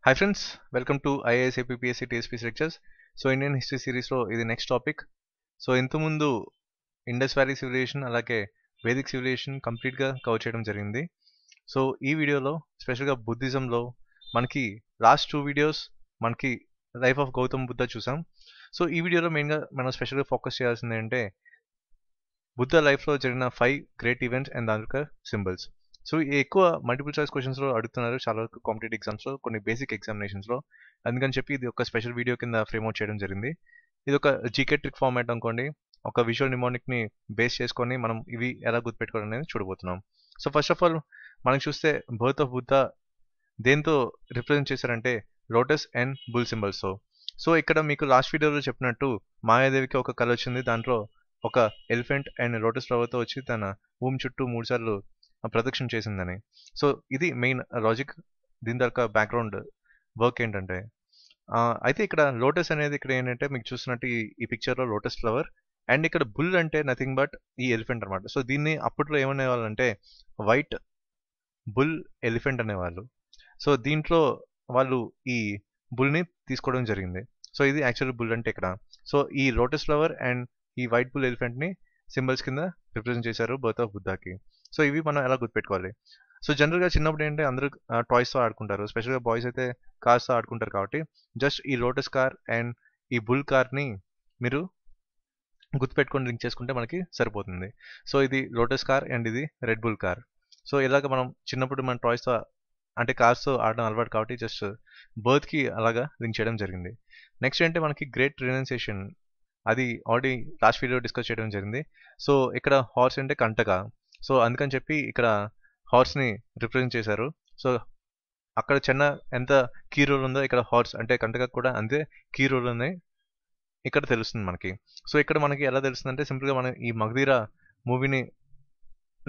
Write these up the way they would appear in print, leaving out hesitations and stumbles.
Hi friends, welcome to IAS APPSC TSPC lectures. So Indian history series లో ఇది next topic. So ఇంతకుముందు Indus valley civilisation అలాగే Vedic civilisation కంప్లీట్గా cover చేయడం జరిగింది. సో ఈ వీడియోలో స్పెషల్గా బుద్ధిజంలో మనకి లాస్ట్ 2 వీడియోస్ మనకి లైఫ్ ఆఫ్ గౌతమ్ బుద్ధ చూసాం. సో ఈ వీడియోలో మెయిన్గా మనం స్పెషల్గా ఫోకస్ చేయాల్సింది అంటే బుద్ధ లైఫ్లో జరిగిన 5 గ్రేట్ ఈవెంట్స్ అండ్ దాని యొక్క సింబల్స్. సో ఎక్కువ మల్టిపుల్ చాయిస్ క్వశ్చన్స్లో అడుగుతున్నారు చాలా వరకు కాంపిటేటివ్ ఎగ్జామ్స్లో, కొన్ని బేసిక్ ఎగ్జామినేషన్స్లో. అందుకని చెప్పి ఇది ఒక స్పెషల్ వీడియో కింద ఫ్రేమ్ అవుట్ చేయడం జరిగింది. ఇది ఒక జీకే ట్రిక్ ఫార్మాట్ అనుకోండి. ఒక విజువల్ నిమోనిక్ని బేస్ చేసుకొని మనం ఇవి ఎలా గుర్తుపెట్టుకోవడం అనేది చూడబోతున్నాం. సో ఫస్ట్ ఆఫ్ ఆల్ మనం చూస్తే బర్త్ ఆఫ్ బుద్ధ దేంతో రిప్రజెంట్ చేశారంటే లోటస్ అండ్ బుల్ సింబల్స్తో. సో ఇక్కడ మీకు లాస్ట్ వీడియోలో చెప్పినట్టు మాయాదేవికి ఒక కళ వచ్చింది. దాంట్లో ఒక ఎలిఫెంట్ అండ్ లోటస్ ఫ్లవర్తో వచ్చి తన భూమి చుట్టూ 3 సార్లు ప్రదక్షిణ చేసిందని. సో ఇది మెయిన్ లాజిక్. దీని తర్వాత బ్యాక్గ్రౌండ్ వర్క్ ఏంటంటే అయితే ఇక్కడ లోటస్ అనేది ఇక్కడ ఏంటంటే మీకు చూసినట్టు ఈ పిక్చర్లో లోటస్ ఫ్లవర్ అండ్ ఇక్కడ బుల్ అంటే నథింగ్ బట్ ఈ ఎలిఫెంట్ అనమాట. సో దీన్ని అప్పట్లో ఏమనేవాళ్ళు అంటే వైట్ బుల్ ఎలిఫెంట్ అనేవాళ్ళు. సో దీంట్లో వాళ్ళు ఈ బుల్ని తీసుకోవడం జరిగింది. సో ఇది యాక్చువల్ బుల్ అంటే ఇక్కడ. సో ఈ లోటస్ ఫ్లవర్ అండ్ ఈ వైట్ బుల్ ఎలిఫెంట్ని సింబల్స్ కింద రిప్రజెంట్ చేశారు బర్త్ ఆఫ్ బుద్ధాకి. సో ఇవి మనం ఎలా గుర్తుపెట్టుకోవాలి. సో జనరల్గా చిన్నప్పుడు ఏంటంటే అందరూ టాయ్స్తో ఆడుకుంటారు, స్పెషల్గా బాయ్స్ అయితే కార్స్తో ఆడుకుంటారు. కాబట్టి జస్ట్ ఈ లోటస్ కార్ అండ్ ఈ బుల్ కార్ని మీరు గుర్తుపెట్టుకొని లింక్ చేసుకుంటే మనకి సరిపోతుంది. సో ఇది లోటస్ కార్ అండ్ ఇది రెడ్ బుల్ కార్. సో ఇలాగ మనం చిన్నప్పుడు మన టాయ్స్తో అంటే కార్స్తో ఆడడం అలవాటు కాబట్టి జస్ట్ బర్త్కి అలాగా లింక్ చేయడం జరిగింది. నెక్స్ట్ ఏంటంటే మనకి గ్రేట్ రినౌన్సియేషన్, అది ఆల్రెడీ లాస్ట్ వీడియో డిస్కస్ చేయడం జరిగింది. సో ఇక్కడ హార్స్ అంటే కంటక. సో అందుకని చెప్పి ఇక్కడ హార్స్ని రిప్రజెంట్ చేశారు. సో అక్కడ చిన్న ఎంత కీ రోల్ ఉందో ఇక్కడ హార్స్ అంటే కంటక కూడా అంతే కీ రోల్ ఉంది ఇక్కడ తెలుస్తుంది మనకి. సో ఇక్కడ మనకి ఎలా తెలుస్తుంది అంటే సింపుల్గా మనం ఈ మగధీర మూవీని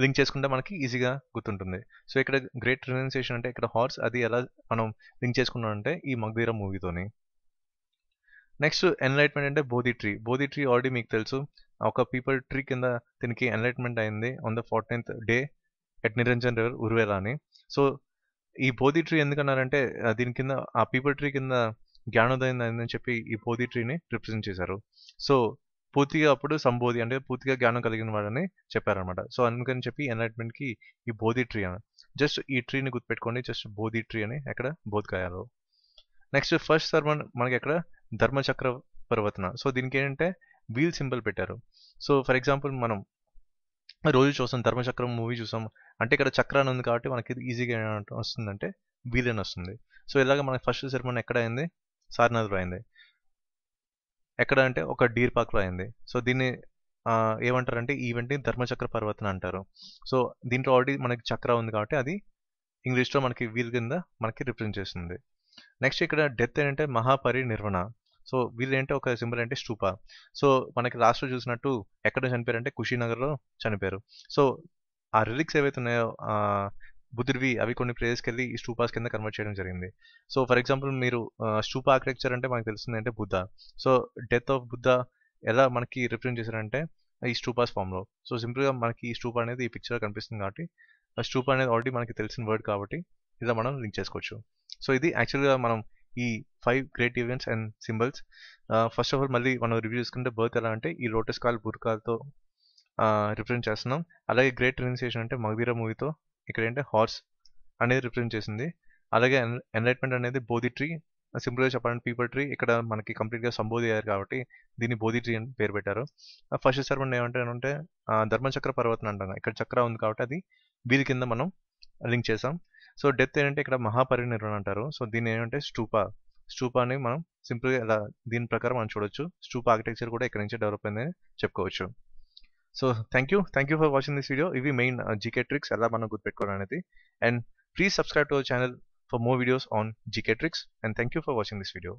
లింక్ చేసుకుంటే మనకి ఈజీగా గుర్తుంటుంది. సో ఇక్కడ గ్రేట్ రినౌన్సియేషన్ అంటే ఇక్కడ హార్స్, అది ఎలా మనం లింక్ చేసుకున్నాం అంటే ఈ మగధీర మూవీతోని. నెక్స్ట్ ఎన్లైట్మెంట్ అంటే Bodhi tree. Bodhi tree already మీకు తెలుసు, ఒక పీపుల్ ట్రీ కింద దీనికి ఎన్లైట్మెంట్ అయింది on the 14th day at Niranjan river Uruvela అని. సో ఈ బోధి ట్రీ ఎందుకన్నారంటే దీని కింద ఆ పీపుల్ ట్రీ కింద జ్ఞానోదయం అయిందని చెప్పి ఈ బోధి ట్రీని రిప్రజెంట్ చేశారు. సో పూర్తిగా అప్పుడు సంబోధి అంటే పూర్తిగా జ్ఞానం కలిగిన వాడని చెప్పారనమాట. సో అందుకని చెప్పి ఎన్లైట్మెంట్కి ఈ బోధి ట్రీ అని. జస్ట్ ఈ ట్రీని గుర్తుపెట్టుకోండి, జస్ట్ బోధి ట్రీ అని ఎక్కడ బోధగయాలో. నెక్స్ట్ ఫస్ట్ సర్మన్ మనకి ఎక్కడ ధర్మచక్ర పర్వతన. సో దీనికి ఏంటంటే వీల్ సింబల్ పెట్టారు. సో ఫర్ ఎగ్జాంపుల్ మనం రోజు చూస్తాం ధర్మచక్రం మూవీ చూసాం అంటే ఇక్కడ చక్రాన్ని ఉంది కాబట్టి మనకి ఈజీగా వస్తుందంటే వీల్ అని వస్తుంది. సో ఇలాగ మనకి ఫస్ట్ సెరమనీ ఎక్కడ అయింది, సారనాథ్లో అయింది. ఎక్కడ అంటే ఒక డీర్ పార్క్లో అయింది. సో దీన్ని ఏమంటారంటే ఈవెంట్ని ధర్మచక్ర పర్వతన అంటారు. సో దీంట్లో ఆల్రెడీ మనకి చక్ర ఉంది కాబట్టి అది ఇంగ్లీష్లో మనకి వీల్ కింద మనకి రిప్రజెంట్ చేస్తుంది. నెక్స్ట్ ఇక్కడ డెత్ ఏంటంటే మహాపరినిర్వణ. సో వీళ్ళు ఏంటంటే ఒక సింబల్ అంటే స్టూప. సో మనకి లాస్ట్లో చూసినట్టు ఎక్కడ చనిపోయారు అంటే కుషీనగర్లో చనిపోయారు. సో ఆ రిలిక్స్ ఏవైతే ఉన్నాయో బుద్ధుడివి అవి కొన్ని ప్లేసెస్కి వెళ్ళి ఈ స్టూపాస్ కింద కన్వర్ట్ చేయడం జరిగింది. సో ఫర్ ఎగ్జాంపుల్ మీరు స్టూప ఆర్కిటెక్చర్ అంటే మనకు తెలుస్తుంది అంటే Buddha. So death of Buddha ఎలా మనకి రిప్రజెంట్ చేశారంటే ఈ స్టూపాస్ ఫామ్లో. సో సింపుల్గా మనకి ఈ స్టూప అనేది ఈ పిక్చర్లో కనిపిస్తుంది కాబట్టి స్టూప అనేది ఆల్రెడీ మనకి తెలిసిన వర్డ్ కాబట్టి ఇలా మనం లింక్ చేసుకోవచ్చు. సో ఇది యాక్చువల్గా మనం ఈ 5 great events and symbols. First of all మళ్ళీ మనం రివ్యూ చేసుకుంటే బర్త్ ఎలా అంటే ఈ లోటస్ కాల్ బుర్కాల్తో రిప్రజెంట్ చేస్తున్నాం. అలాగే గ్రేట్ రినౌన్సియేషన్ అంటే మగధీర మూవీతో ఇక్కడ ఏంటంటే హార్స్ అనేది రిప్రజెంట్ చేసింది. అలాగే ఎన్లైట్మెంట్ అనేది బోధి ట్రీ, సింపుల్గా చెప్పాలంటే పీపుల్ ట్రీ. ఇక్కడ మనకి కంప్లీట్గా సంబోధి అయ్యారు కాబట్టి దీన్ని బోధి ట్రీ అని పేరు పెట్టారు. ఫస్ట్ సర్మన్ ఏమంటారంటే ధర్మచక్ర పర్వతం అంటాను. ఇక్కడ చక్ర ఉంది కాబట్టి అది వీల్ కింద మనం లింక్ చేసాం. సో డెత్ ఏంటంటే ఇక్కడ మహాపరినిర్వణ అంటారు. సో దీన్ని ఏంటంటే స్టూపా అని మనం సింపుల్గా ఇలా దీని ప్రకారం మనం చూడొచ్చు. స్టూపా ఆర్కిటెక్చర్ కూడా ఇక్కడ నుంచి డెవలప్ అయిందని చెప్పుకోవచ్చు. So thank you for watching this video. ఇవి మెయిన్ జీకే ట్రిక్స్ ఎలా మనం గుర్తుపెట్టుకోవాలనేది. And please subscribe to our channel for more videos on GK tricks. And thank you for watching this video.